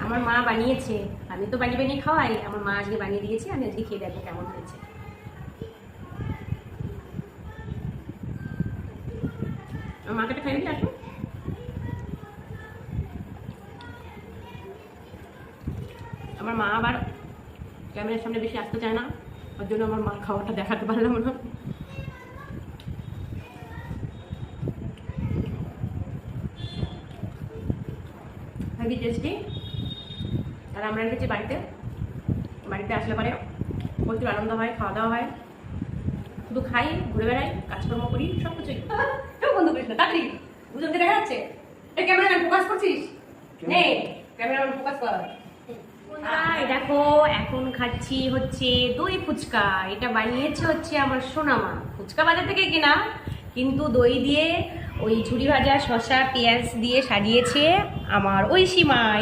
আমার মা বানিয়েছে, আমি তো বানিয়ে বানিয়ে খাওয়াই, আমার মা আজকে বানিয়ে দিয়েছে, আমি আজকে খেয়ে দেখবো কেমন হয়েছে। আমার মাকে খাই দিলে আসো। আমার মা আবার ক্যামেরার সামনে বেশি আসতে চায় না, ওর জন্য আমার মা খাওয়াটা দেখাতে পারলাম না। Heavy tasty. আর আমরা রেখেছি বাড়িতে, বাড়িতে আসলে পরে প্রচুর আনন্দ হয়, খাওয়া দাওয়া হয়, শুধু খাই, ঘুরে বেড়াই, কাজকর্ম করি, সব কিছুই। বন্ধু করিস না, তাড়াতাড়ি দুজনকে দেখা যাচ্ছে। এই ক্যামেরা ফোকাস করছিস? নে ক্যামেরা ফোকাস কর। দেখো এখন খাচ্ছি হচ্ছে দই ফুচকা। এটা বানিয়েছে হচ্ছে আমার সোনামা, ফুচকা বাজার থেকে কেনা, কিন্তু দই দিয়ে ওই ঝুরি ভাজা শসা পেঁয়াজ দিয়ে সাজিয়েছে আমার ঐশী মা।